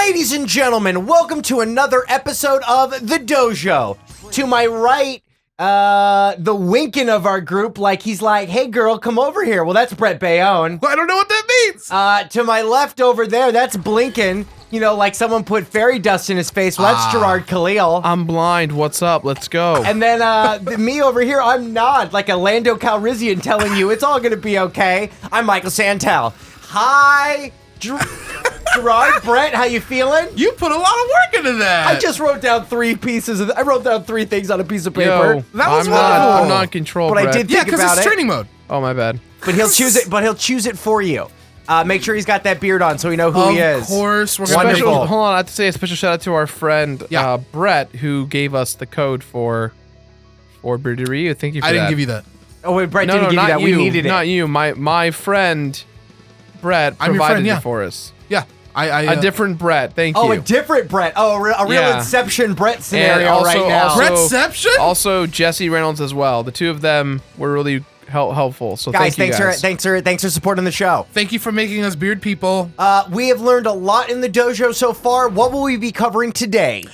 Ladies and gentlemen, welcome to another episode of The Dojo. To my right, the Winkin of our group, like he's like, hey girl, come over here. Well, that's Brett Bayonne. I don't know what that means. To my left over there, that's Blinkin. You know, like someone put fairy dust in his face. Well, that's Gerard Khalil. I'm blind. What's up? Let's go. And then me over here, I'm Nod, like a Lando Calrissian telling you it's all gonna be okay. I'm Michael Santel. Hi, Gerard, Brett, how you feeling? You put a lot of work into that. I just wrote down three things on a piece of paper. Yo, That was I'm wonderful. not in control, But I Brett. did Yeah, think because about it's it. training mode. Oh, my bad. But he'll choose it. But he'll choose it for you. Make sure he's got that beard on so we know who he is. Of course, we're gonna Wonderful. make Hold on, I have to say a special shout out to our friend Brett, who gave us the code for Bearded Ryu. Thank you for I that. didn't give you that. Oh wait, Brett No, didn't give you not that. you. We needed it. Not you. My friend Brett I'm your provided friend, yeah. it for us. Yeah, A different Brett. Thank Oh, you. a different Brett. Oh, a real Yeah. Inception Brett scenario also- right now. also- Brettception? Also, Jesse Reynolds as well. The two of them were really helpful. So Guys, thank you guys. thanks for supporting the show. Thank you for making us beard people. We have learned a lot in the dojo so far. What will we be covering today?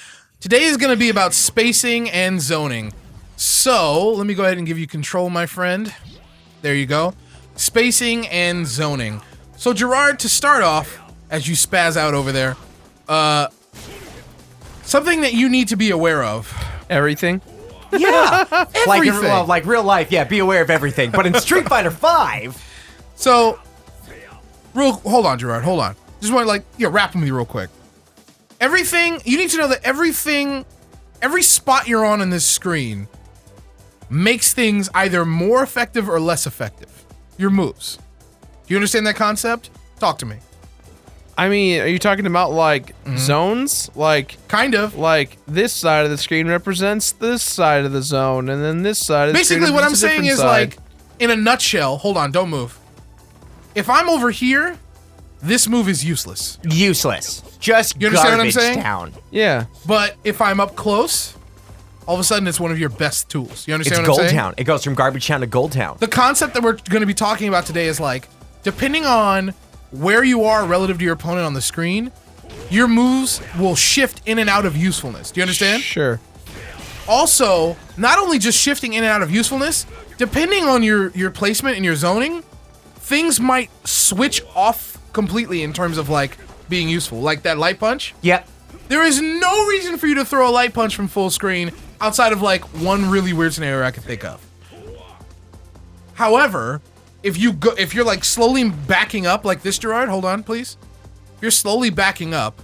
Today is going to be about spacing and zoning. So, let me go ahead and give you control, my friend. There you go. Spacing and zoning. So, Gerard, to start off, as you spaz out over there, something that you need to be aware of. Everything. Yeah, Everything. like real life. Yeah, be aware of everything. But in Street Fighter V, So, hold on, Gerard, hold on. Just want to wrap with me real quick. Everything, you need to know that every spot you're on this screen makes things either more effective or less effective. Your moves. Do you understand that concept? Talk to me. I mean, are you talking about like zones? Kind of. Like this side of the screen represents this side of the zone, and then this side of the screen Basically, what I'm represents a saying different is side. in a nutshell, hold on, don't move. If I'm over here, this move is useless. useless. Just You understand what I'm garbage saying? town. Yeah. But if I'm up close, all of a sudden it's one of your best tools. You It's understand what Gold I'm saying? Town. It goes from garbage town to Gold Town. The concept that we're going to be talking about today is depending on where you are relative to your opponent on the screen, your moves will shift in and out of usefulness. Do you understand? Sure. Also, not only just shifting in and out of usefulness, depending on your placement and your zoning, things might switch off completely in terms of being useful. Like that light punch. Yep. There is no reason for you to throw a light punch from full screen outside of one really weird scenario I can think of. However, if you're slowly backing up like this, Gerard, hold on, please. If you're slowly backing up,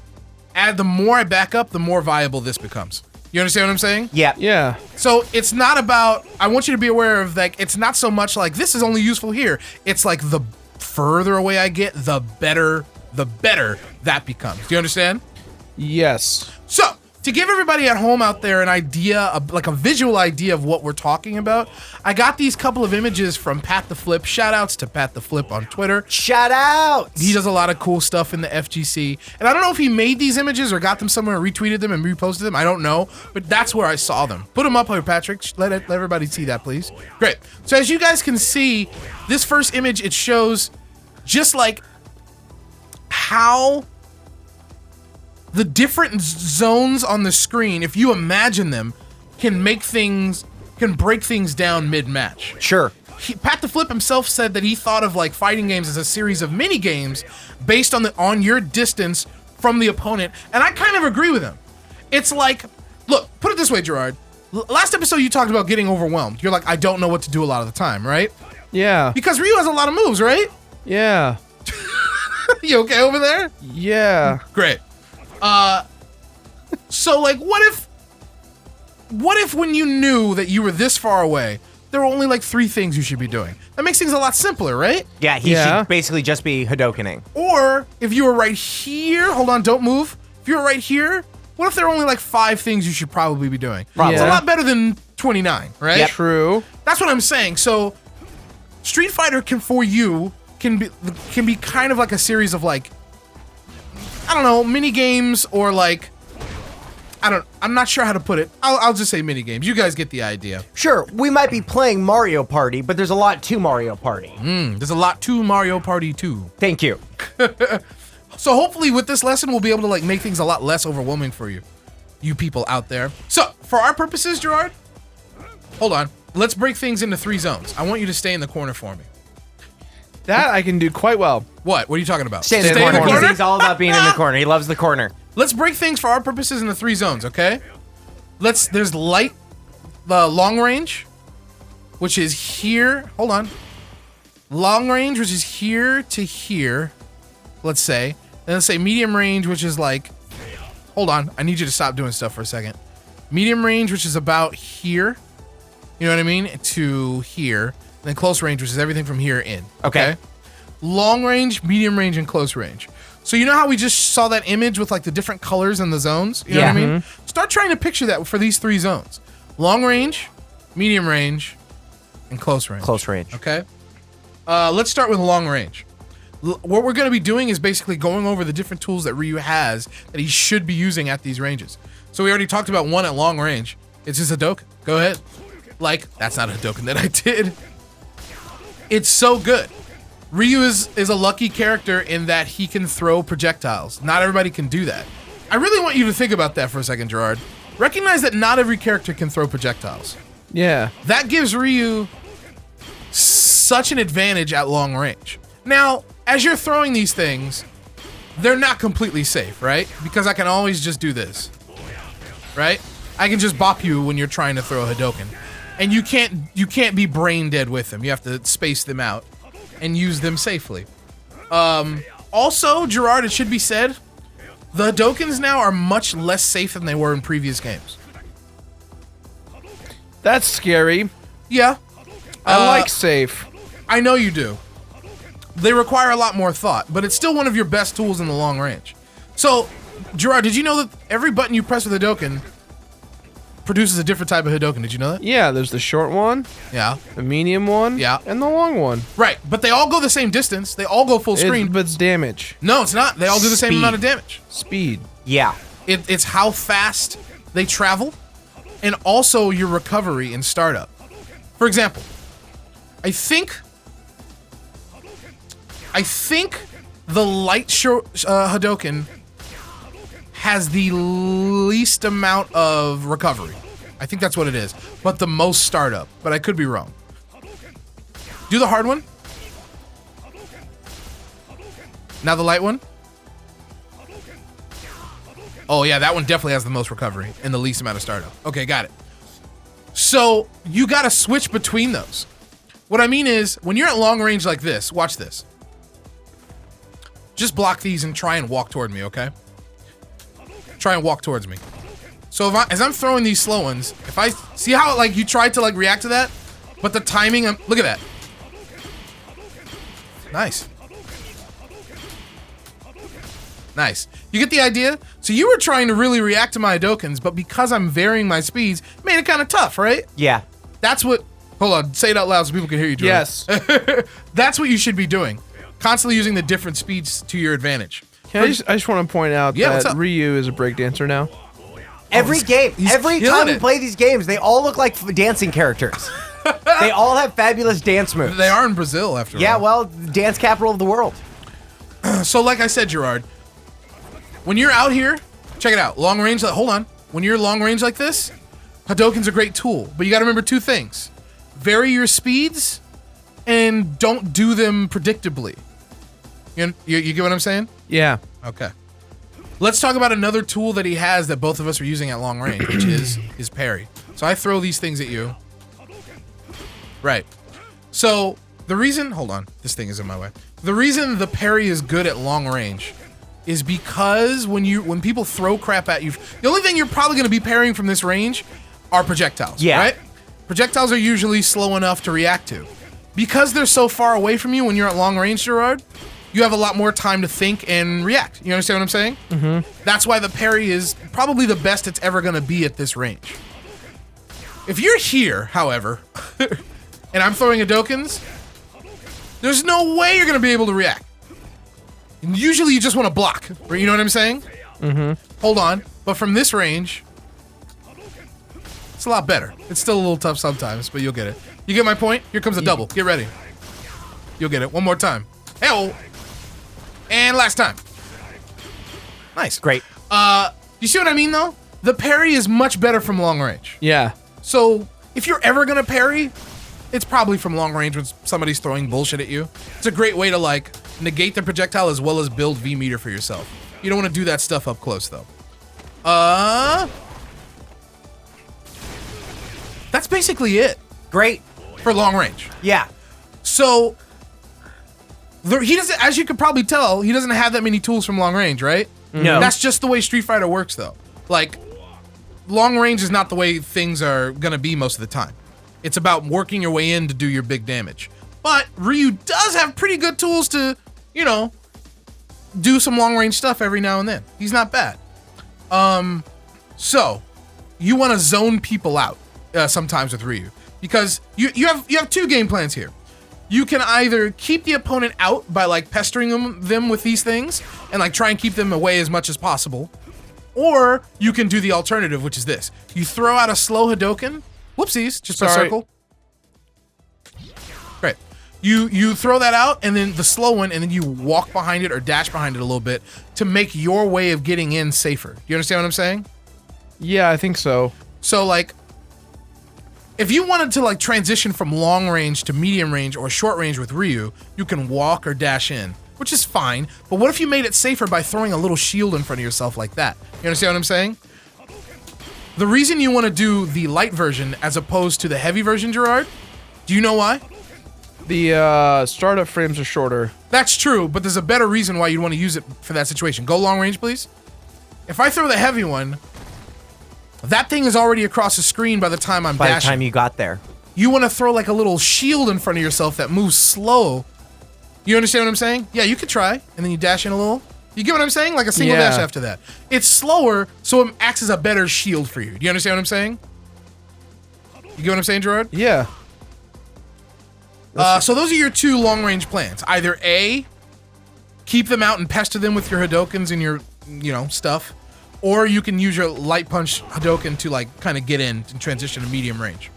the more I back up, the more viable this becomes. You understand what I'm saying? Yep. Yeah. So it's not about, I want you to be aware of it's not so much this is only useful here. It's the further away I get, the better that becomes. Do you understand? Yes. So, to give everybody at home out there an idea, a visual idea of what we're talking about, I got these couple of images from Pat the Flip. Shout outs to Pat the Flip on Twitter. Shout out. He does a lot of cool stuff in the FGC. And I don't know if he made these images or got them somewhere, retweeted them and reposted them. I don't know. But that's where I saw them. Put them up here, Patrick. Let everybody see that, please. Great. So as you guys can see, this first image, it shows just how the different zones on the screen, if you imagine them, can break things down mid-match. Sure. Pat the Flip himself said that he thought of fighting games as a series of mini games based on your distance from the opponent, and I kind of agree with him. It's look, put it this way, Gerard. Last episode you talked about getting overwhelmed. You're I don't know what to do a lot of the time, right? Yeah. Because Ryu has a lot of moves, right? Yeah. You okay over there? Yeah. Great. So what if when you knew that you were this far away, there were only 3 things you should be doing? That makes things a lot simpler, right? Yeah, he should basically just be Hadokening. Or if you were right here, hold on, don't move. If you were right here, what if there are only 5 things you should probably be doing? Probably. It's a lot better than 29, right? Yep. True. That's what I'm saying. So Street Fighter can be kind of a series of I don't know, mini games or I'm not sure how to put it. I'll just say mini games. You guys get the idea. Sure, we might be playing Mario Party, but there's a lot to Mario Party. There's a lot to Mario Party 2. Thank you. So hopefully with this lesson, we'll be able to like make things a lot less overwhelming for you people out there. So for our purposes, Gerard, hold on. Let's break things into 3 zones. I want you to stay in the corner for me. That I can do quite well. What? What are you talking about? Stay in the corner. He's all about being in the corner. He loves the corner. Let's break things for our purposes into 3 zones, okay? There's light, the long range, which is here. Hold on. Long range, which is here to here, let's say. Then let's say medium range, which is like, hold on. I need you to stop doing stuff for a second. Medium range, which is about here. You know what I mean? To here. And then close range, which is everything from here in. Okay. Long range, medium range, and close range. So you know how we just saw that image with like the different colors and the zones? You know what I mean? Start trying to picture that for these 3 zones. Long range, medium range, and close range. Close range. Okay. Let's start with long range. What we're going to be doing is basically going over the different tools that Ryu has that he should be using at these ranges. So we already talked about one at long range. It's just a Hadouken. Go ahead. Like, that's not a Hadouken that I did. It's so good. Ryu is a lucky character in that he can throw projectiles. Not everybody can do that. I really want you to think about that for a second, Gerard. Recognize that not every character can throw projectiles. Yeah. That gives Ryu such an advantage at long range. Now, as you're throwing these things, they're not completely safe, right? Because I can always just do this, right? I can just bop you when you're trying to throw a Hadouken. And you can't be brain dead with them. You have to space them out and use them safely. Also, Gerard, it should be said, the Hadoukens now are much less safe than they were in previous games. That's scary. Yeah. I like safe. I know you do. They require a lot more thought, but it's still one of your best tools in the long range. So, Gerard, did you know that every button you press with Hadouken produces a different type of Hadouken? Did you know that? Yeah, there's the short one, Yeah. the medium one, Yeah. and the long one. Right, but they all go the same distance. They all go full screen. But it's damage. No, it's not. They all do the same Speed. amount of damage. Speed. Yeah. It's how fast they travel, and also your recovery in startup. For example, I think the light Hadouken has the least amount of recovery. I think that's what it is, but the most startup. But I could be wrong. Do the hard one. Now the light one. Oh yeah, that one definitely has the most recovery and the least amount of startup. Okay, got it. So you gotta switch between those. What I mean is, when you're at long range like this, watch this. Just block these and try and walk toward me, okay? Try and walk towards me. So as I'm throwing these slow ones, if I see how like you tried to like react to that, but the timing, look at that. Nice. Nice. You get the idea? So you were trying to really react to my Hadoukens, but because I'm varying my speeds, made it kind of tough, right? Yeah. That's what, hold on, say it out loud so people can hear you, Jordan. Yes. That's what you should be doing. Constantly using the different speeds to your advantage. I just want to point out that Ryu is a breakdancer now. Every game, every time we it. play these games, they all look like dancing characters. They all have fabulous dance moves. They are in Brazil, after all. Yeah, well, dance capital of the world. So like I said, Gerard, when you're out here, check it out. Long range, hold on. When you're long range like this, Hadouken's a great tool. But you got to remember 2 things. Vary your speeds and don't do them predictably. You get what I'm saying? Yeah. Okay. Let's talk about another tool that he has that both of us are using at long range, which is his parry. So I throw these things at you. Right. So the reason, hold on, this thing is in my way. The reason the parry is good at long range is because when people throw crap at you, the only thing you're probably going to be parrying from this range are projectiles. Yeah. Right? Projectiles are usually slow enough to react to. Because they're so far away from you when you're at long range, Gerard, you have a lot more time to think and react. You understand what I'm saying? Mm-hmm. That's why the parry is probably the best it's ever going to be at this range. If you're here, however, and I'm throwing Hadoukens, there's no way you're going to be able to react. And usually you just want to block. You know what I'm saying? Mm-hmm. Hold on. But from this range, it's a lot better. It's still a little tough sometimes, but you'll get it. You get my point? Here comes a double. Get ready. You'll get it. One more time. Hey-oh. And last time. Nice. Great. You see what I mean, though? The parry is much better from long range. Yeah. So if you're ever going to parry, it's probably from long range when somebody's throwing bullshit at you. It's a great way to, like, negate the projectile as well as build V-meter for yourself. You don't want to do that stuff up close, though. That's basically it. Great. For long range. Yeah. So, he doesn't, as you could probably tell, he doesn't have that many tools from long range, right? No. That's just the way Street Fighter works, though. Like, long range is not the way things are gonna be most of the time. It's about working your way in to do your big damage. But Ryu does have pretty good tools to, you know, do some long range stuff every now and then. He's not bad. So, you want to zone people out sometimes with Ryu. Because you have two game plans here. You can either keep the opponent out by like pestering them with these things and like try and keep them away as much as possible. Or you can do the alternative, which is this. You throw out a slow Hadoken. Whoopsies, just a circle. Great. You throw that out and then the slow one and then you walk behind it or dash behind it a little bit to make your way of getting in safer. Do you understand what I'm saying? Yeah, I think so. So like, if you wanted to like transition from long range to medium range or short range with Ryu, you can walk or dash in, which is fine. But what if you made it safer by throwing a little shield in front of yourself like that? You understand what I'm saying? The reason you want to do the light version as opposed to the heavy version, Gerard, do you know why? The startup frames are shorter. That's true, but there's a better reason why you'd want to use it for that situation. Go long range, please. If I throw the heavy one, that thing is already across the screen by the time I'm dashing. By the time you got there. You want to throw like a little shield in front of yourself that moves slow. You understand what I'm saying? Yeah, you could try, and then you dash in a little. You get what I'm saying? Like a single dash after that. It's slower, so it acts as a better shield for you. Do you understand what I'm saying? You get what I'm saying, Gerard? Yeah. So those are your two long-range plans. Either A, keep them out and pester them with your Hadokens and your, you know, stuff. Or you can use your light punch Hadoken to like kind of get in and transition to medium range.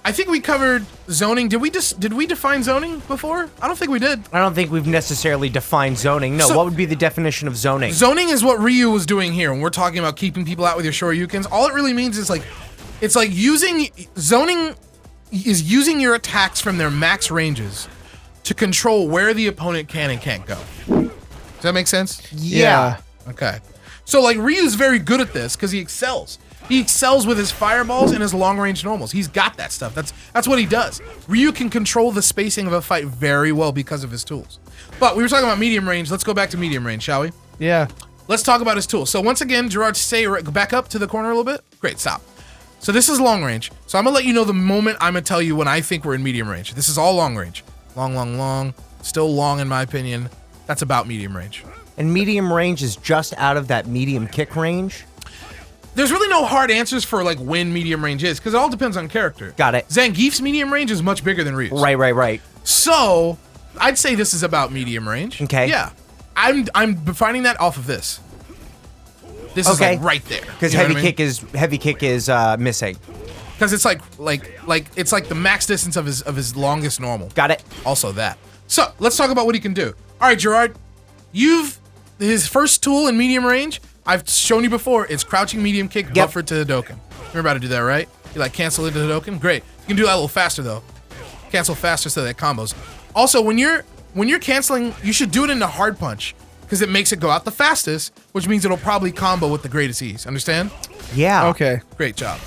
I think we covered zoning. Did we define zoning before? I don't think we did. I don't think we've necessarily defined zoning. No, So- what would be the definition of zoning? Zoning is what Ryu was doing here when we're talking about keeping people out with your Shoryukens. All it really means is like, it's like zoning is using your attacks from their max ranges to control where the opponent can and can't go. Does that make sense? Yeah. Okay. So like Ryu's very good at this because he excels. He excels with his fireballs and his long-range normals. He's got that stuff. That's what he does. Ryu can control the spacing of a fight very well because of his tools. But we were talking about medium range. Let's go back to medium range, shall we? Yeah. Let's talk about his tools. So once again, Gerard, go back up to the corner a little bit. Great, stop. So this is long range. So I'm gonna let you know the moment I'm gonna tell you when I think we're in medium range. This is all long range. Long, long, long. Still long in my opinion. That's about medium range. And medium range is just out of that medium kick range? There's really no hard answers for like when medium range is, because it all depends on character. Got it. Zangief's medium range is much bigger than Ryu's. Right. So I'd say this is about medium range. Okay. Yeah. I'm defining that off of this. This is like right there. Because You know heavy what I mean? kick is missing. Because it's like it's like the max distance of his longest normal. Got it. Also that. So let's talk about what he can do. All right, Gerard, his first tool in medium range. I've shown you before. It's crouching medium kick buffered to Hadoken. Remember how to do that, right? You like cancel into Hadoken. Great. You can do that a little faster though. Cancel faster so that combos. Also, when you're canceling, you should do it into hard punch because it makes it go out the fastest, which means it'll probably combo with the greatest ease. Understand? Yeah. Okay. Great job.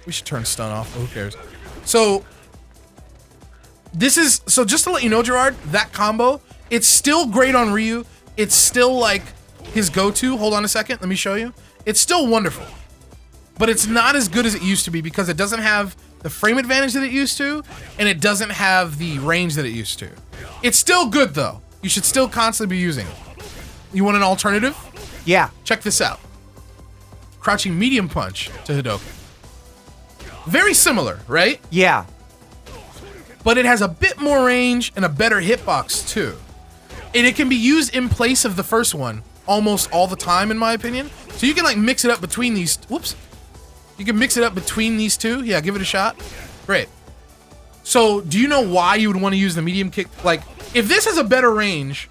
We should turn stun off. Who cares? So just to let you know, Gerard, that combo, it's still great on Ryu. It's still like his go-to. Hold on a second. Let me show you. It's still wonderful, but it's not as good as it used to be because it doesn't have the frame advantage that it used to, and it doesn't have the range that it used to. It's still good though. You should still constantly be using it. You want an alternative? Yeah. Check this out. Crouching medium punch to Hadoken. Very similar, right? Yeah. But it has a bit more range and a better hitbox too. And it can be used in place of the first one almost all the time, in my opinion. So you can like mix it up between these. Whoops. You can mix it up between these two. Yeah, give it a shot. Great. So do you know why you would want to use the medium kick? Like, if this has a better range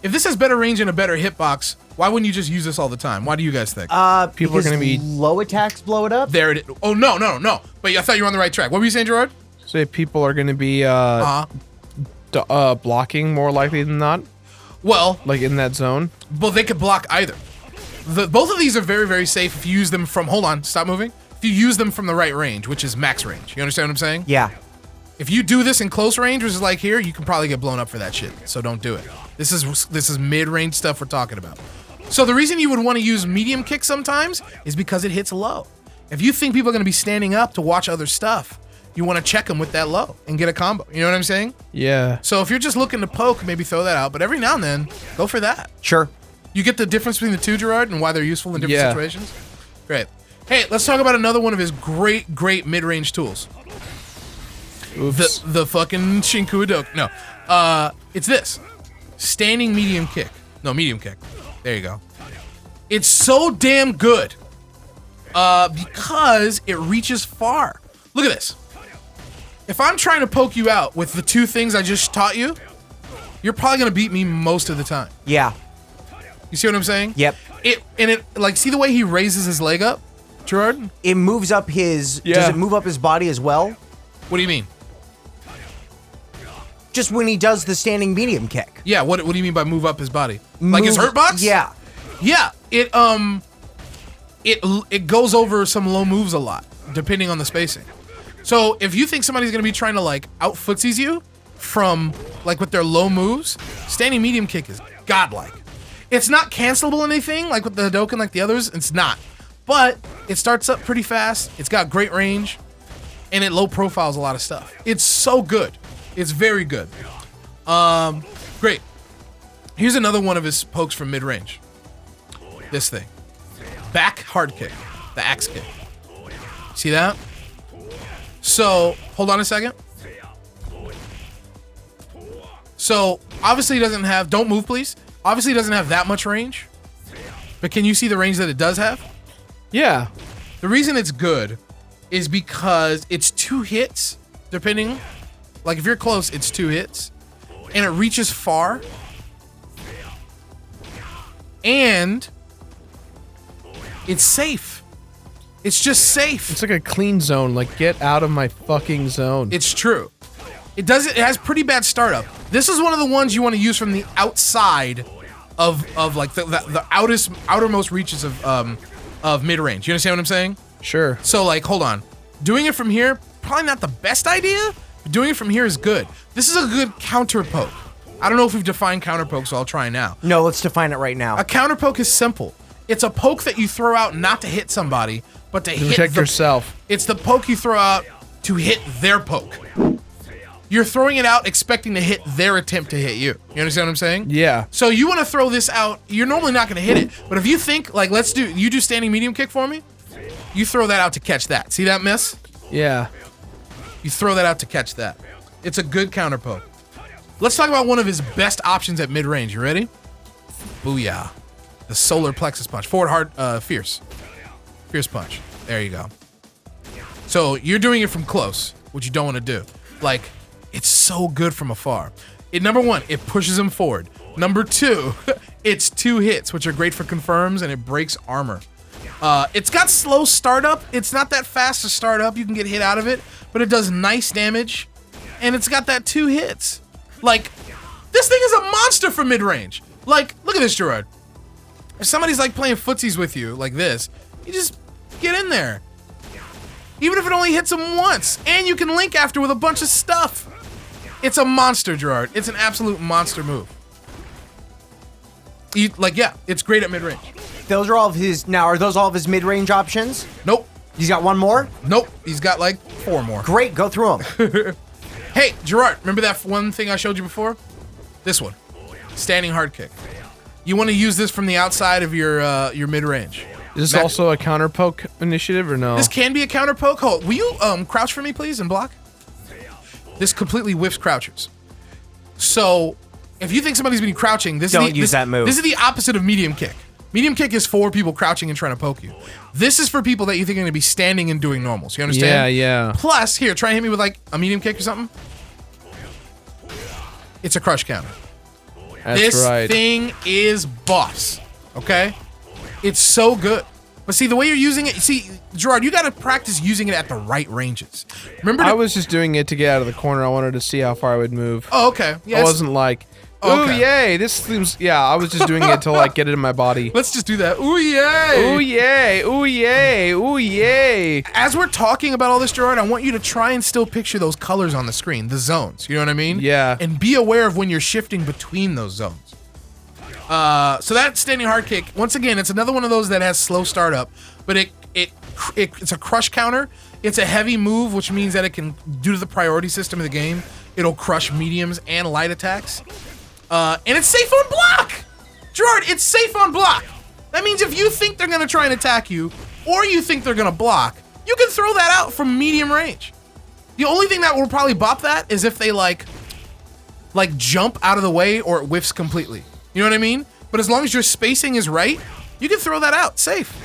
If this has better range and a better hitbox, why wouldn't you just use this all the time? Why do you guys think? People are going to be low attacks blow it up. There it is. Oh, no. But I thought you were on the right track. What were you saying, Gerard? Say people are going to be blocking more likely than not. Well, like in that zone. Well, they could block either. Both of these are very, very safe if you use them from. Hold on, stop moving. If you use them from the right range, which is max range. You understand what I'm saying? Yeah. If you do this in close range, which is like here, you can probably get blown up for that shit. So don't do it. This is mid-range stuff we're talking about. So the reason you would want to use medium kick sometimes is because it hits low. If you think people are going to be standing up to watch other stuff, you want to check them with that low and get a combo. You know what I'm saying? Yeah. So if you're just looking to poke, maybe throw that out. But every now and then, go for that. Sure. You get the difference between the two, Gerard, and why they're useful in different situations? Great. Hey, let's talk about another one of his great mid-range tools. Oops. The fucking Shinku Udoku. No. It's this. Standing medium kick. No, medium kick. There you go. It's so damn good. Because it reaches far. Look at this. If I'm trying to poke you out with the two things I just taught you, you're probably gonna beat me most of the time. Yeah. You see what I'm saying? Yep. Like, see the way he raises his leg up, Gerard? It moves up his. Yeah. Does it move up his body as well? What do you mean? Just when he does the standing medium kick. Yeah. What do you mean by move up his body? Like his hurt box? Yeah. Yeah. It goes over some low moves a lot, depending on the spacing. So if you think somebody's gonna be trying to like out footsies you from like with their low moves, standing medium kick is godlike. It's not cancelable anything like with the Hadoken like the others. It's not, but it starts up pretty fast. It's got great range, and it low profiles a lot of stuff. It's so good. It's very good. Great. Here's another one of his pokes from mid range. This thing, back hard kick, the axe kick. See that? So hold on a second. So obviously he doesn't have. Don't move, please. Obviously, it doesn't have that much range, but can you see the range that it does have? Yeah. The reason it's good is because it's 2 hits, depending. Like, if you're close, it's 2 hits, and it reaches far, and it's safe. It's just safe. It's like a clean zone. Like, get out of my fucking zone. It's true. It has pretty bad startup. This is one of the ones you want to use from the outside of like the outermost reaches of mid range. You understand what I'm saying? Sure. So like, hold on. Doing it from here, probably not the best idea, but doing it from here is good. This is a good counter poke. I don't know if we've defined counter poke, so I'll try now. No, let's define it right now. A counter poke is simple. It's a poke that you throw out not to hit somebody, but to protect yourself. It's the poke you throw out to hit their poke. You're throwing it out expecting to hit their attempt to hit you. You understand what I'm saying? Yeah. So you want to throw this out. You're normally not going to hit it. But if you think, like, you do standing medium kick for me. You throw that out to catch that. See that miss? Yeah. You throw that out to catch that. It's a good counter poke. Let's talk about one of his best options at mid-range. You ready? Booyah. The solar plexus punch. Forward hard, fierce. Fierce punch. There you go. So you're doing it from close, which you don't want to do. Like, it's so good from afar. Number 1, it pushes him forward. Number 2, it's 2 hits, which are great for confirms, and it breaks armor. It's got slow startup. It's not that fast to start up. You can get hit out of it, but it does nice damage, and it's got that 2 hits. Like, this thing is a monster for mid-range. Like, look at this, Gerard. If somebody's like playing footsies with you, like this, you just get in there. Even if it only hits him once, and you can link after with a bunch of stuff. It's a monster, Gerard. It's an absolute monster move. Yeah, it's great at mid-range. Those are all of his. Now, are those all of his mid-range options? Nope. He's got one more? Nope. He's got like 4 more. Great, go through them. Hey, Gerard, remember that one thing I showed you before? This one. Standing hard kick. You want to use this from the outside of your mid-range. Is this also a counter poke initiative or no? This can be a counter poke. Hold, will you crouch for me, please, and block? This completely whiffs crouchers. So, if you think somebody's been crouching, Don't use that move. This is the opposite of medium kick. Medium kick is for people crouching and trying to poke you. This is for people that you think are going to be standing and doing normals. You understand? Yeah, yeah. Plus, here, try and hit me with like a medium kick or something. It's a crush counter. This thing is boss. Okay? It's so good. But see, the way you're using it, see, Gerard, you got to practice using it at the right ranges. Remember? I was just doing it to get out of the corner. I wanted to see how far I would move. Oh, okay. Yes. I wasn't like, ooh, yay, this seems, I was just doing it to like get it in my body. Let's just do that. Ooh, yay. Ooh, yay. Ooh, yay. Ooh, yay. As we're talking about all this, Gerard, I want you to try and still picture those colors on the screen, the zones. You know what I mean? Yeah. And be aware of when you're shifting between those zones. So that standing hard kick, once again, it's another one of those that has slow startup, but it's a crush counter. It's a heavy move, which means that it can, due to the priority system of the game, it'll crush mediums and light attacks. And it's safe on block! Gerard, it's safe on block! That means if you think they're gonna try and attack you, or you think they're gonna block, you can throw that out from medium range. The only thing that will probably bop that is if they like jump out of the way or it whiffs completely. You know what I mean? But as long as your spacing is right, you can throw that out, safe.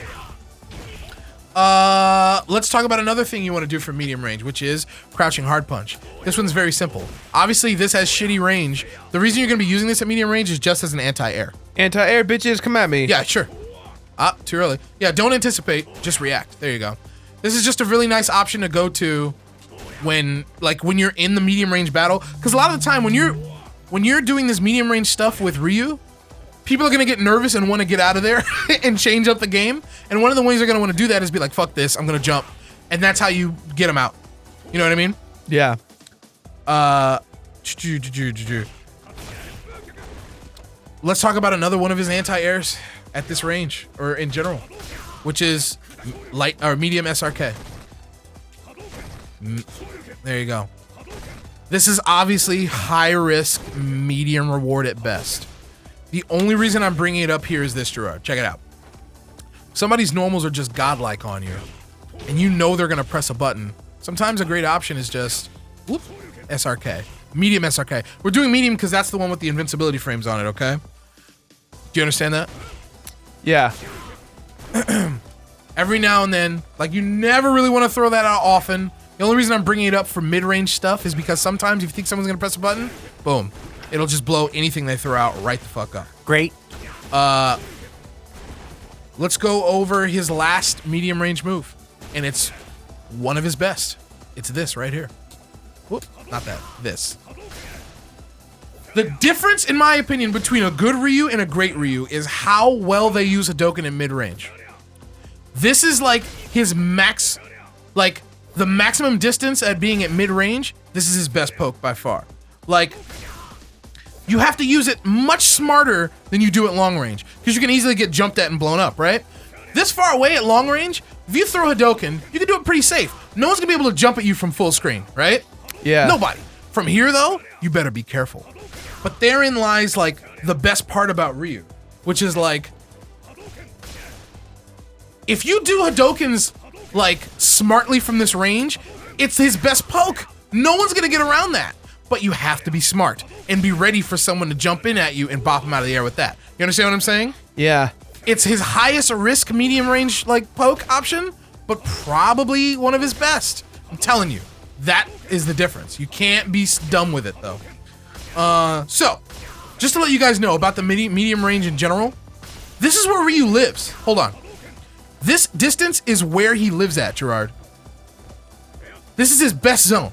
Let's talk about another thing you want to do for medium range, which is crouching hard punch. This one's very simple. Obviously, this has shitty range. The reason you're going to be using this at medium range is just as an anti-air. Anti-air, bitches, come at me. Yeah, sure. Too early. Yeah, don't anticipate, just react. There you go. This is just a really nice option to go to when you're in the medium range battle. Because a lot of the time, when you're doing this medium range stuff with Ryu, people are going to get nervous and want to get out of there and change up the game. And one of the ways they're going to want to do that is be like, fuck this, I'm going to jump. And that's how you get them out. You know what I mean? Yeah. Let's talk about another one of his anti-airs at this range, or in general, which is light or medium SRK. There you go. This is obviously high risk, medium reward at best. The only reason I'm bringing it up here is this, Gerard. Check it out. Somebody's normals are just godlike on you, and you know they're going to press a button. Sometimes a great option is just, whoop, SRK. Medium SRK. We're doing medium because that's the one with the invincibility frames on it, okay? Do you understand that? Yeah. Every now and then, like, you never really want to throw that out often. The only reason I'm bringing it up for mid-range stuff is because sometimes if you think someone's going to press a button, boom. It'll just blow anything they throw out right the fuck up. Great. Let's go over his last medium range move. And it's one of his best. It's this right here. Whoop, not that. This. The difference, in my opinion, between a good Ryu and a great Ryu is how well they use Hadouken in mid-range. This is like his max, like the maximum distance at being at mid-range. This is his best poke by far. Like, you have to use it much smarter than you do at long range, because you can easily get jumped at and blown up, right? This far away at long range, if you throw Hadouken, you can do it pretty safe. No one's gonna be able to jump at you from full screen, right? Yeah. Nobody. From here, though, you better be careful. But therein lies, like, the best part about Ryu, which is, like, if you do Hadoukens, like, smartly from this range, it's his best poke. No one's gonna get around that. But you have to be smart and be ready for someone to jump in at you and bop him out of the air with that. You understand what I'm saying? Yeah. It's his highest risk medium range, like, poke option, but probably one of his best. I'm telling you, that is the difference. You can't be dumb with it, though. So, just to let you guys know about the medium range in general, this is where Ryu lives. Hold on. This distance is where he lives at, Gerard. This is his best zone,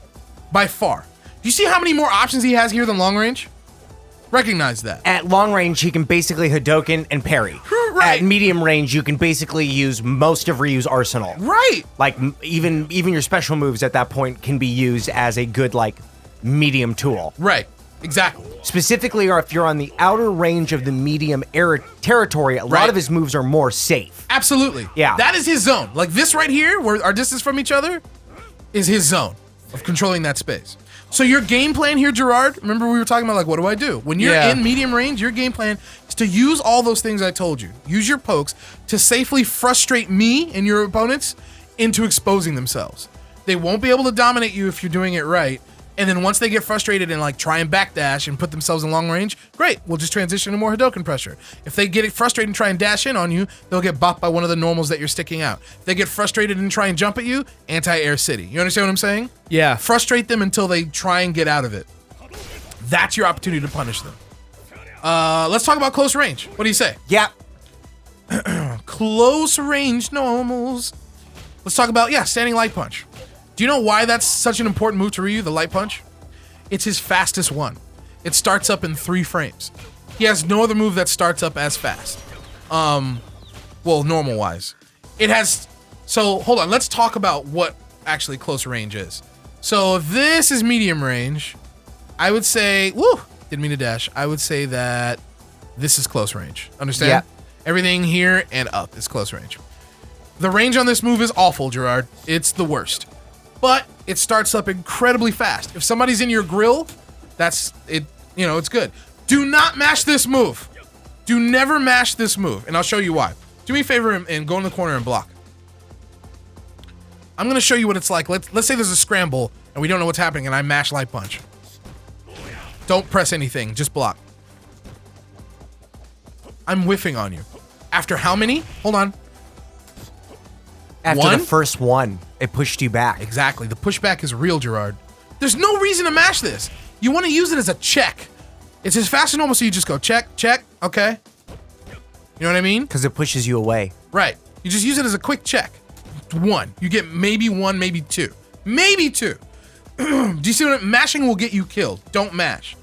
by far. Do you see how many more options he has here than long range? Recognize that. At long range, he can basically Hadouken and parry. Right. At medium range, you can basically use most of Ryu's arsenal. Right. Like, even your special moves at that point can be used as a good, like, medium tool. Right. Exactly. Specifically, or if you're on the outer range of the medium air territory, a lot of his moves are more safe. Absolutely. Yeah. That is his zone. Like this right here, where our distance from each other, is his zone of controlling that space. So your game plan here, Gerard, remember we were talking about, like, what do I do? When you're in medium range, your game plan is to use all those things I told you. Use your pokes to safely frustrate me and your opponents into exposing themselves. They won't be able to dominate you if you're doing it right. And then once they get frustrated and, like, try and backdash and put themselves in long range, great, we'll just transition to more Hadouken pressure. If they get frustrated and try and dash in on you, they'll get bopped by one of the normals that you're sticking out. If they get frustrated and try and jump at you, anti-air city. You understand what I'm saying? Yeah. Frustrate them until they try and get out of it. That's your opportunity to punish them. Let's talk about close range. What do you say? Yeah. Close range normals. Let's talk about, standing light punch. Do you know why that's such an important move to Ryu, the light punch? It's his fastest one. It starts up in 3 frames. He has no other move that starts up as fast. Well, normal-wise. It has... So, hold on. Let's talk about what actually close range is. So, if this is medium range, I would say... Woo! Didn't mean to dash. I would say that this is close range. Understand? Yeah. Everything here and up is close range. The range on this move is awful, Gerard. It's the worst. But it starts up incredibly fast. If somebody's in your grill, that's it. You know, it's good. Do not mash this move. Do never mash this move, and I'll show you why. Do me a favor and go in the corner and block. I'm gonna show you what it's like. Let's say there's a scramble and we don't know what's happening, and I mash light punch. Don't press anything. Just block. I'm whiffing on you. After how many? Hold on. After One? the first one, it pushed you back. Exactly. The pushback is real, Gerard. There's no reason to mash this. You want to use it as a check. It's as fast as normal, so you just go check, check, okay. You know what I mean? Because it pushes you away. Right. You just use it as a quick check. 1. You get maybe 1, maybe 2. Maybe 2. Do you see what mashing will get you killed? Don't mash.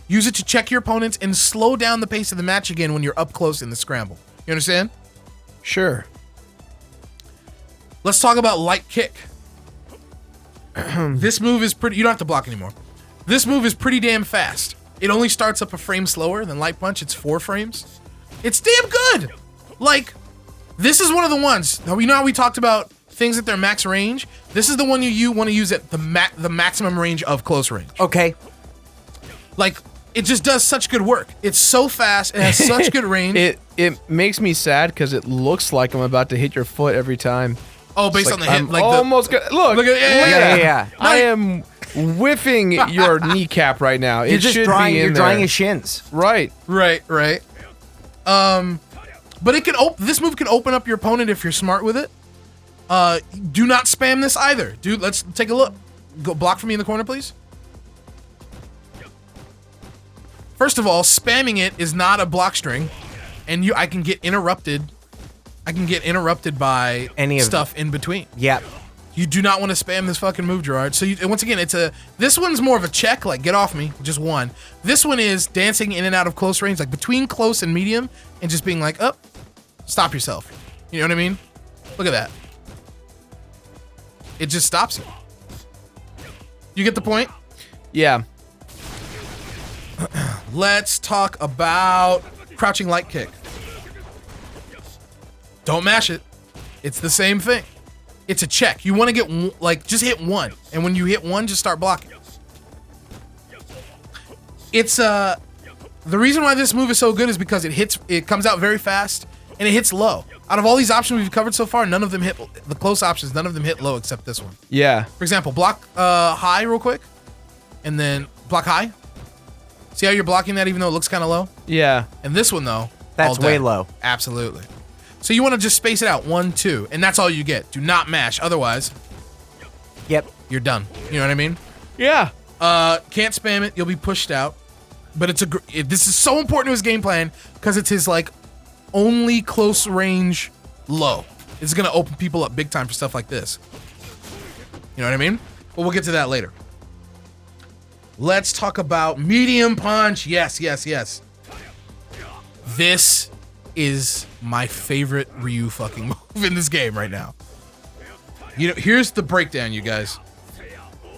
Use it to check your opponents and slow down the pace of the match again when you're up close in the scramble. You understand? Sure. Let's talk about light kick. This move is pretty... You don't have to block anymore. This move is pretty damn fast. It only starts up a frame slower than light punch. It's 4 frames. It's damn good. Like, this is one of the ones. Now, you know how we talked about things at their max range? This is the one you want to use at the maximum range of close range. Okay. Like, it just does such good work. It's so fast. It has such good range. It makes me sad because it looks like I'm about to hit your foot every time. Oh, based It's on the like hit. I'm Like almost look Look at Yeah. I am whiffing your kneecap right now. You're It just should drying. be in You're there. drying his shins. Right. Right. But it can this move can open up your opponent if you're smart with it. Do not spam this either. Dude, let's take a look. Go block for me in the corner, please. First of all, spamming it is not a block string, and I can get interrupted. I can get interrupted by Any of stuff in between. Yep. You do not want to spam this fucking move, Gerard. So once again, this one's more of a check, like get off me, just 1. This one is dancing in and out of close range, like between close and medium, and just being like, oh, stop yourself. You know what I mean? Look at that. It just stops you. You get the point? Yeah. Let's talk about crouching light kick. Don't mash it. It's the same thing. It's a check. You want to get, just hit 1. And when you hit 1, just start blocking. It's, the reason why this move is so good is because it comes out very fast, and it hits low. Out of all these options we've covered so far, none of them hit, the close options, none of them hit low except this one. Yeah. For example, block high real quick, and then block high. See how you're blocking that even though it looks kind of low? Yeah. And this one, though, That's all way down. low. Absolutely. So you want to just space it out, 1, 2, and that's all you get. Do not mash, otherwise, Yep. you're done. You know what I mean? Yeah. Can't spam it, you'll be pushed out. But this is so important to his game plan because it's his only close range low. It's gonna open people up big time for stuff like this. You know what I mean? But we'll get to that later. Let's talk about medium punch. Yes. This is my favorite Ryu fucking move in this game right now. You know, here's the breakdown, you guys.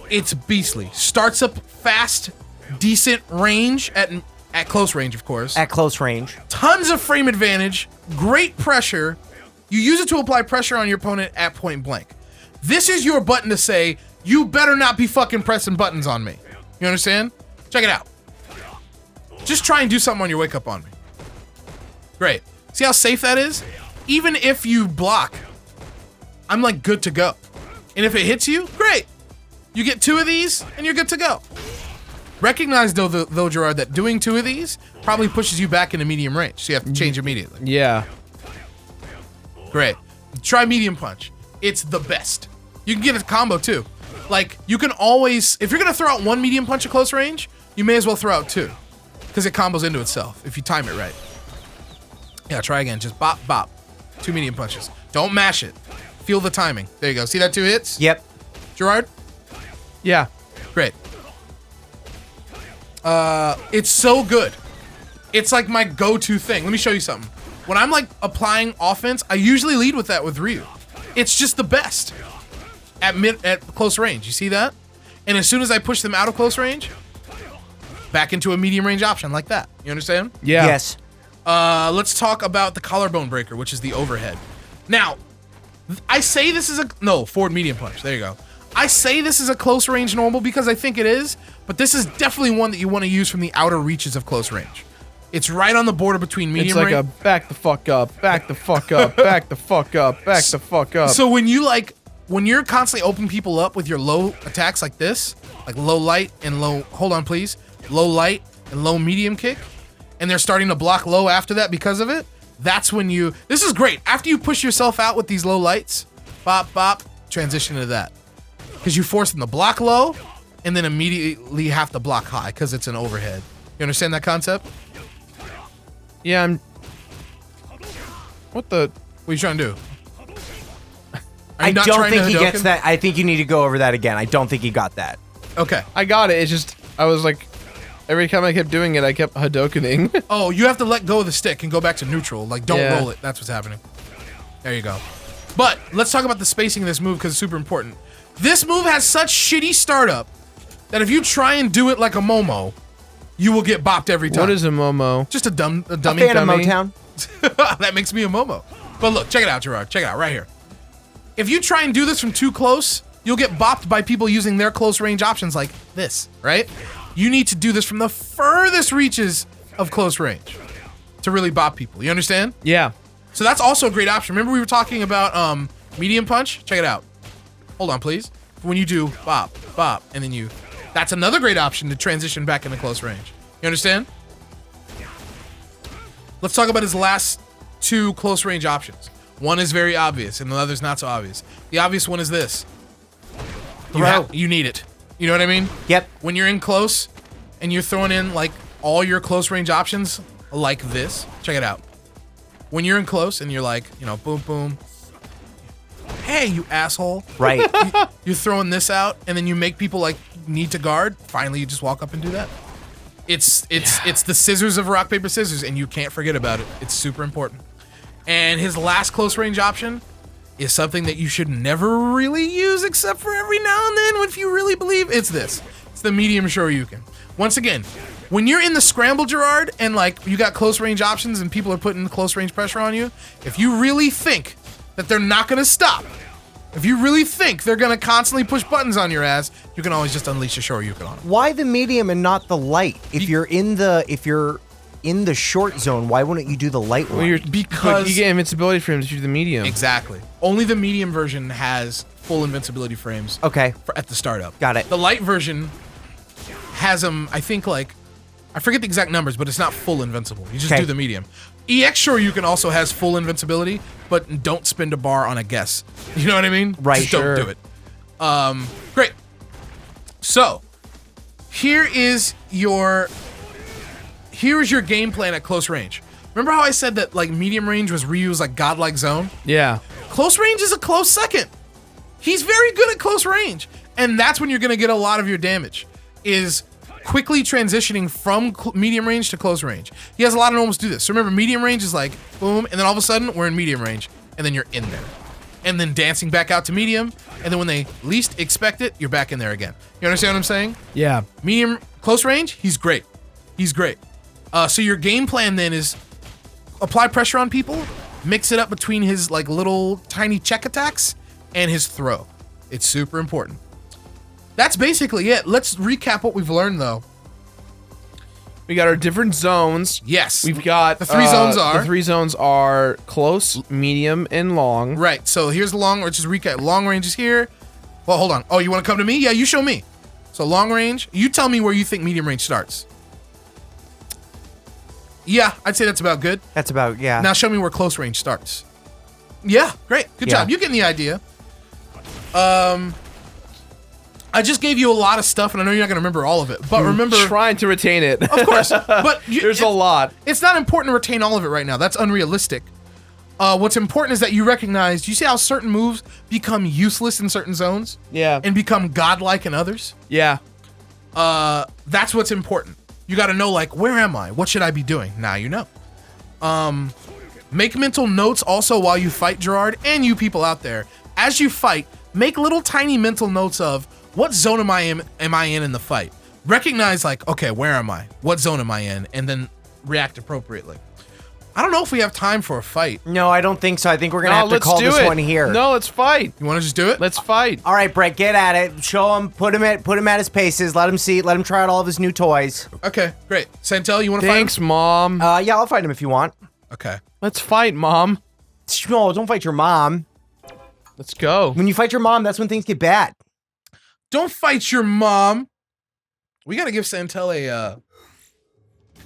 It's beastly. Starts up fast, decent range at close range, of course. At close range. Tons of frame advantage, great pressure. You use it to apply pressure on your opponent at point blank. This is your button to say, you better not be fucking pressing buttons on me. You understand? Check it out. Just try and do something on your wake up on me. Great. See how safe that is? Even if you block, I'm good to go. And if it hits you, great. You get 2 of these and you're good to go. Recognize though, Gerard, that doing 2 of these probably pushes you back into medium range. So you have to change immediately. Yeah. Great. Try medium punch. It's the best. You can get a combo too. You can always, if you're gonna throw out 1 medium punch at close range, you may as well throw out 2. because it combos into itself if you time it right. Yeah, try again. Just bop, bop. 2 medium punches. Don't mash it. Feel the timing. There you go. See that 2 hits? Yep. Gerard? Yeah. Great. It's so good. It's like my go-to thing. Let me show you something. When I'm like applying offense, I usually lead with that with Ryu. It's just the best at close range. You see that? And as soon as I push them out of close range, back into a medium range option like that. You understand? Yeah. Yes. Let's talk about the collarbone breaker, which is the overhead. Now, I say this is forward medium punch. There you go. I say this is a close range normal because I think it is, but this is definitely one that you want to use from the outer reaches of close range. It's right on the border between medium range. It's like a back the fuck up, back the fuck up, back the fuck up, back the fuck up. So when you're constantly opening people up with your low attacks like this, like low light and low, hold on please, low light and low medium kick, and they're starting to block low after that because of it, that's when this is great. After you push yourself out with these low lights, bop, bop, transition to that. Because you force them to block low, and then immediately have to block high because it's an overhead. You understand that concept? Yeah, What are you trying to do? I don't think he gets that. I think you need to go over that again. I don't think he got that. Okay. I got it. It's just, I was like, every time I kept doing it, I kept Hadokening. Oh, you have to let go of the stick and go back to neutral. Like, don't roll it. That's what's happening. There you go. But let's talk about the spacing of this move because it's super important. This move has such shitty startup that if you try and do it like a Momo, you will get bopped every time. What is a Momo? Just a dummy. A fan of Motown. That makes me a Momo. But look, check it out, Gerard. Check it out right here. If you try and do this from too close, you'll get bopped by people using their close range options like this, right? You need to do this from the furthest reaches of close range to really bop people. You understand? Yeah. So that's also a great option. Remember we were talking about medium punch? Check it out. Hold on, please. When you do bop, bop, and then that's another great option to transition back into close range. You understand? Let's talk about his last 2 close range options. One is very obvious, and the other's not so obvious. The obvious one is this. You need it. You know what I mean? Yep. When you're in close, and you're throwing in like all your close range options like this. Check it out. When you're in close, and you're like, boom, boom. Hey, you asshole. Right. You're throwing this out, and then you make people like need to guard. Finally, you just walk up and do that. It's the scissors of rock, paper, scissors, and you can't forget about it. It's super important. And his last close range option is something that you should never really use except for every now and then if you really believe it's this. It's the medium Shoryuken. Once again, when you're in the scramble, Gerard, and like you got close range options and people are putting close range pressure on you, if you really think that they're not going to stop, if you really think they're going to constantly push buttons on your ass, you can always just unleash a Shoryuken on them. Why the medium and not the light? If you're in the short zone, why wouldn't you do the light one? Because you get invincibility frames if you do the medium. Exactly. Only the medium version has full invincibility frames. Okay. At the startup. Got it. The light version has them, I think, like, I forget the exact numbers, but it's not full invincible. You just do the medium. EX Shoryuken also has full invincibility, but don't spend a bar on a guess. You know what I mean? Right. Just don't do it. Great. So, here is your game plan at close range. Remember how I said that like medium range was Ryu's like godlike zone? Yeah. Close range is a close second. He's very good at close range. And that's when you're going to get a lot of your damage, is quickly transitioning from medium range to close range. He has a lot of normals do this. So remember, medium range is like, boom, and then all of a sudden, we're in medium range, and then you're in there. And then dancing back out to medium, and then when they least expect it, you're back in there again. You understand what I'm saying? Yeah. Medium, close range, he's great. He's great. So your game plan then is apply pressure on people, mix it up between his like little tiny check attacks and his throw. It's super important. That's basically it. Let's recap what we've learned though. We got our different zones. Yes. We've got the 3 zones are. The 3 zones are close, medium, and long. Right. So here's the long, let's just recap. Long range is here. Well, hold on. Oh, you want to come to me? Yeah, you show me. So long range, you tell me where you think medium range starts. Yeah, I'd say that's about good. That's about, yeah. Now show me where close range starts. Yeah, great. Good job. You're getting the idea. I I just gave you a lot of stuff, and I know you're not going to remember all of it. But remember... Trying to retain it. Of course. But there's a lot. It's not important to retain all of it right now. That's unrealistic. What's important is that you recognize... Do you see how certain moves become useless in certain zones? Yeah. And become godlike in others? Yeah. That's what's important. You got to know, like, where am I? What should I be doing? Now you know. Make mental notes also while you fight, Gerard, and you people out there. As you fight, make little tiny mental notes of what zone am I in the fight. Recognize, like, okay, where am I? What zone am I in? And then react appropriately. I don't know if we have time for a fight. No, I don't think so. I think we're gonna have to call this one here. No, let's fight. You want to just do it? Let's fight. All right, Brett, get at it. Show him. Put him at his paces. Let him see. Let him try out all of his new toys. Okay, great. Santel, you want to fight him? Thanks, Mom. Yeah, I'll fight him if you want. Okay. Let's fight, Mom. No, don't fight your mom. Let's go. When you fight your mom, that's when things get bad. Don't fight your mom. We gotta give Santel a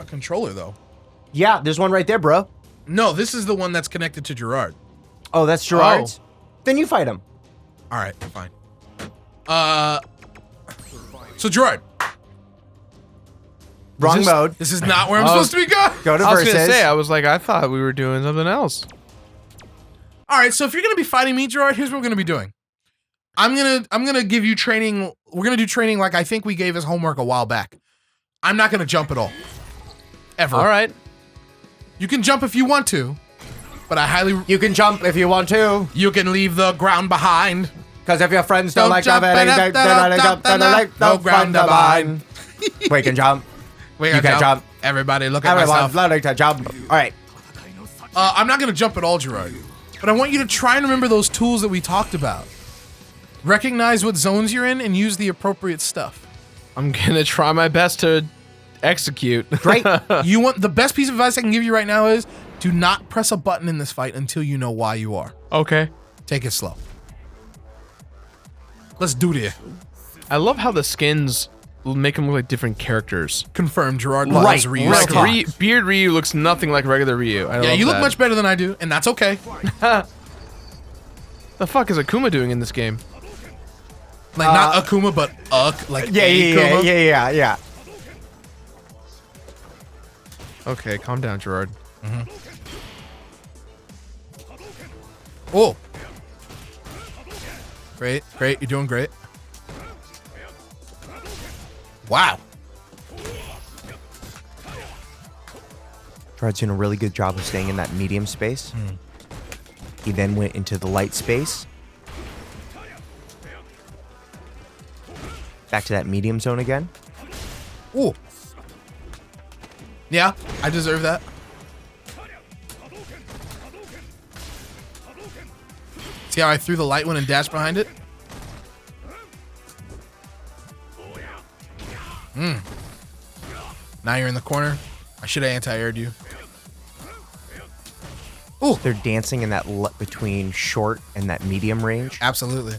controller though. Yeah, there's one right there, bro. No, this is the one that's connected to Gerard. Oh, that's Gerard's? Then you fight him. All right, fine. So Gerard. Wrong mode. This is not where I'm supposed to be going. Go to I was versus. gonna say, I thought we were doing something else. All right, so if you're gonna be fighting me, Gerard, here's what we're gonna be doing. I'm gonna give you training. We're gonna do training like I think we gave as homework a while back. I'm not gonna jump at all. Ever. All right. You can jump if you want to, but I highly... You can jump if you want to. You can leave the ground behind. Because if your friends don't like jump, no ground to bind. We can jump. You can jump. Everybody look at Everyone's myself. learning to jump. All right. I'm not gonna jump at all, Gerard. But I want you to try and remember those tools that we talked about. Recognize what zones you're in and use the appropriate stuff. I'm gonna try my best to execute. Great. You want the best piece of advice I can give you right now is do not press a button in this fight until you know why you are. Okay. Take it slow. Let's do this. I love how the skins make them look like different characters. Confirm, Gerard. Right. Loves Ryu's Real skin. talk. Beard Ryu looks nothing like regular Ryu. Yeah, you look much better than I do, and that's okay. The fuck is Akuma doing in this game? Like not Akuma, but like Akuma. Yeah. Okay, calm down, Gerard. Oh. Great, you're doing great. Wow. Gerard's doing a really good job of staying in that medium space. He then went into the light space. Back to that medium zone again. Ooh. Yeah, I deserve that. See how I threw the light one and dashed behind it? Now you're in the corner. I should have anti-aired you. Ooh. They're dancing in that between short and that medium range. Absolutely.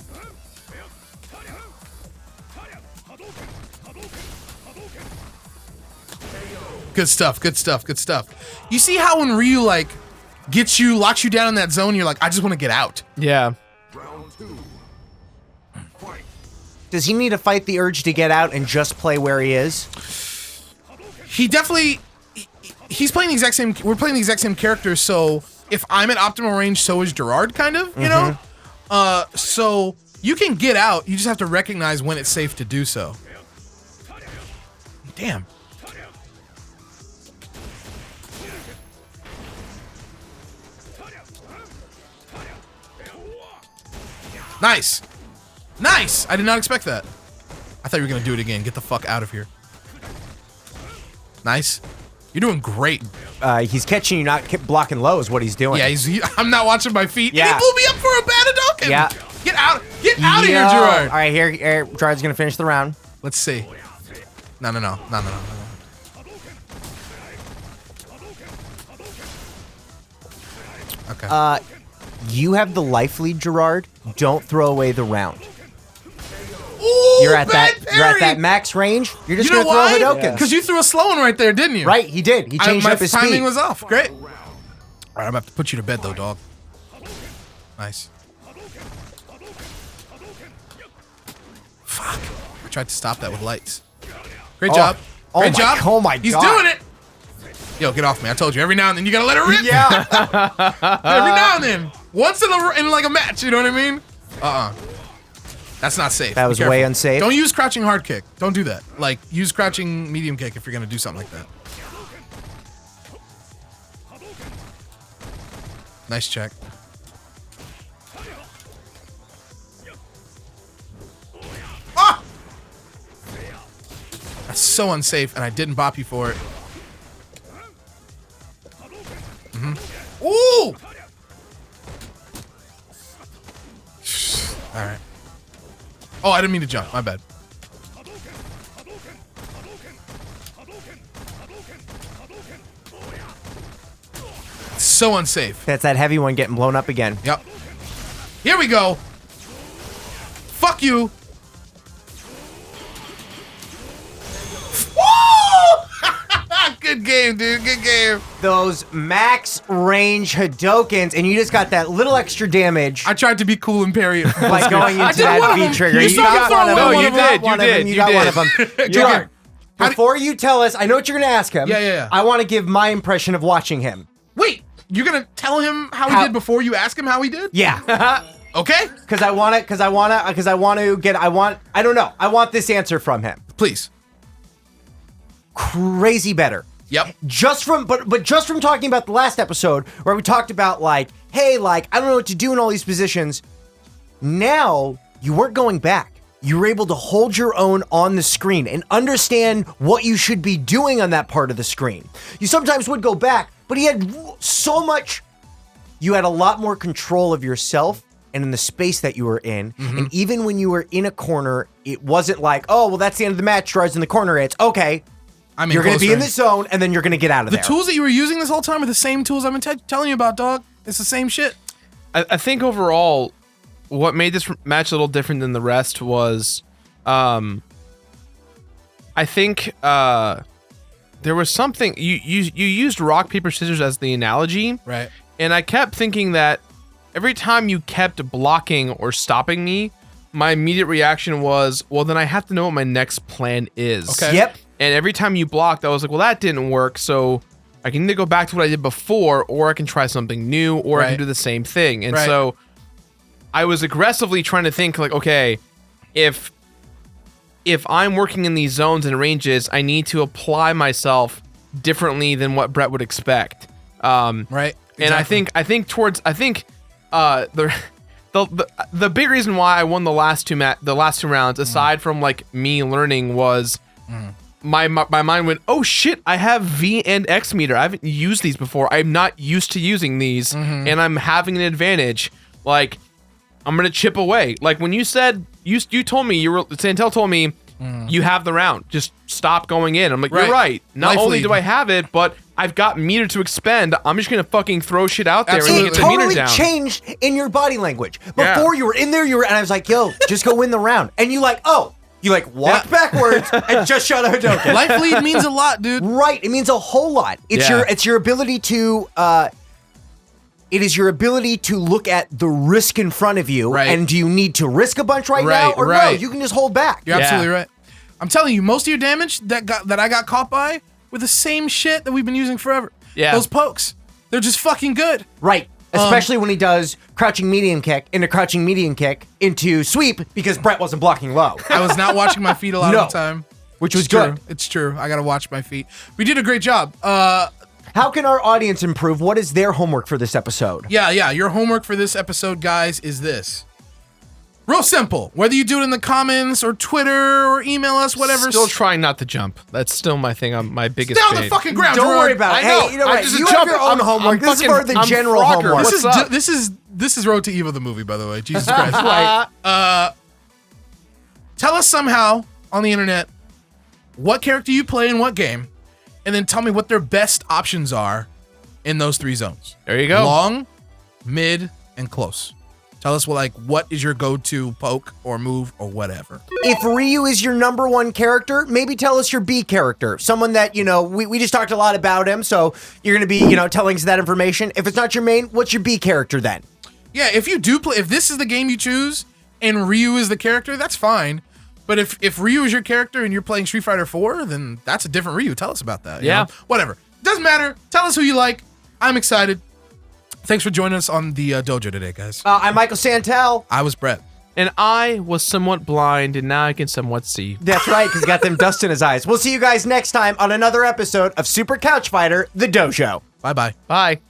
Good stuff, good stuff, good stuff. You see how when Ryu, like, locks you down in that zone, you're like, I just want to get out. Yeah. Does he need to fight the urge to get out and just play where he is? He definitely... He's playing the exact same... We're playing the exact same character, so if I'm at optimal range, so is Gerard, kind of, you know? So you can get out, you just have to recognize when it's safe to do so. Damn. Nice. Nice! I did not expect that. I thought you were going to do it again. Get the fuck out of here. Nice. You're doing great. He's catching you, not blocking low is what he's doing. Yeah, I'm not watching my feet. Yeah. He blew me up for a Badadoken. Yeah. Get out of here, Gerard. All right, here Gerard's going to finish the round. Let's see. No. Okay. You have the life lead, Gerard. Don't throw away the round. Ooh, You're at bad parry. that max range. You're just You know gonna throw why? Hadokens. Because you threw a slow one right there, didn't you? Right, he did. He changed my up his timing speed. was off. Great. All right, I'm gonna have to put you to bed though, dog. Nice. Fuck. tried to stop that with lights. Great job. Oh Great my- job. oh my He's God. doing it. Yo, get off me. I told you, every now and then you gotta let it rip. Yeah. Every now and then. Once in like a match, you know what I mean? That's not safe. That Be was careful. way unsafe. Don't use crouching hard kick. Don't do that. Like, use crouching medium kick if you're gonna do something like that. Nice check. Ah! That's so unsafe, and I didn't bop you for it. Ooh! All right. Oh, I didn't mean to jump. My bad. So unsafe. That's that heavy one getting blown up again. Yep. Here we go. Fuck you. Woo! Good game, dude. Good game. Those max range Hadokens, and you just got that little extra damage I tried to be cool and parry it. by going into did one that of V them. trigger. You saw me got throw one of one. them. No, you You got did. one You of them. did. You You got did. one of them. Okay. Gerard, How before you tell us, I know what you're gonna ask him. Yeah. I want to give my impression of watching him. Wait, you're gonna tell him how he How- did before you ask him how he did? Yeah. Okay. I don't know. I want this answer from him. Please. Crazy better. Yep. Just from talking about the last episode where we talked about like, hey, like I don't know what to do in all these positions. Now you weren't going back. You were able to hold your own on the screen and understand what you should be doing on that part of the screen. You sometimes would go back, but he had so much. You had a lot more control of yourself and in the space that you were in. And even when you were in a corner, it wasn't like, oh, well, that's the end of the match. Drives in the corner. It's okay. I'm You're going to close be in range. the zone, and then you're going to get out of The there. tools that you were using this whole time are the same tools I've been telling you about, dog. It's the same shit. I think overall, what made this match a little different than the rest was, I think there was something you used rock paper scissors as the analogy, Right. and I kept thinking that every time you kept blocking or stopping me, my immediate reaction was, well, then I have to know what my next plan is. Okay. Yep. And every time you blocked, I was like, well, that didn't work, so I can either go back to what I did before, or I can try something new, or I Right. can do the same thing. And Right. so I was aggressively trying to think like, okay, if I'm working in these zones and ranges, I need to apply myself differently than what Brett would expect. Right. And I think the big reason why I won the last two rounds, aside from like me learning, was my mind went, oh shit, I have V and X meter. I haven't used these before. I'm not used to using these, and I'm having an advantage. Like, I'm gonna chip away. Like when you said you told me Santel told me you have the round. Just stop going in. I'm like, Right. you're right. Not Life only lead. do I have it, but I've got meter to expend. I'm just gonna fucking throw shit out there Absolutely. and It get the meter totally down. changed in your body language. Yeah. Before you were in there, and I was like, yo, just go win the round. And you like, oh, you like walked backwards and just shot a Hadouken. life lead means a lot, dude. Right. It means a whole lot. It's Yeah. your ability to it is your ability to look at the risk in front of you. Right. And do you need to risk a bunch now Right, or no? right. You can just hold back. You're Yeah. absolutely right. I'm telling you, most of your damage that I got caught by were the same shit that we've been using forever. Yeah. Those pokes. They're just fucking good. Right. Especially when he does crouching medium kick into sweep because Brett wasn't blocking low. I was not watching my feet a lot No. of the time. Which was It's true. good. It's true. I gotta watch my feet. We did a great job. How can our audience improve? What is their homework for this episode? Yeah. Your homework for this episode, guys, is this. Real simple. Whether you do it in the comments or Twitter or email us, whatever. Still trying not to jump. That's still my thing. My biggest. Stay on the fade. fucking ground. Don't Gerard. worry about it. I know. Hey, you know I what? just You have jump- your own I'm- homework. I'm This is fucking- for the I'm general Frogger. homework. This is Road to Evil the movie, by the way. Jesus Christ. Right. Tell us somehow on the internet what character you play in what game, and then tell me what their best options are in those three zones. There you go. Long, mid, and close. Tell us what is your go-to poke or move or whatever. If Ryu is your number one character, maybe tell us your B character. Someone that, we just talked a lot about him, so you're going to be, telling us that information. If it's not your main, what's your B character then? Yeah, if you do play, if this is the game you choose and Ryu is the character, that's fine. But if Ryu is your character and you're playing Street Fighter 4, then that's a different Ryu. Tell us about that. you Yeah. know? Whatever. Doesn't matter. Tell us who you like. I'm excited. Thanks for joining us on the dojo today, guys. I'm Michael Santel. I was Brett. And I was somewhat blind, and now I can somewhat see. That's right, because he got them dust in his eyes. We'll see you guys next time on another episode of Super Couch Fighter, the Dojo. Bye-bye. Bye.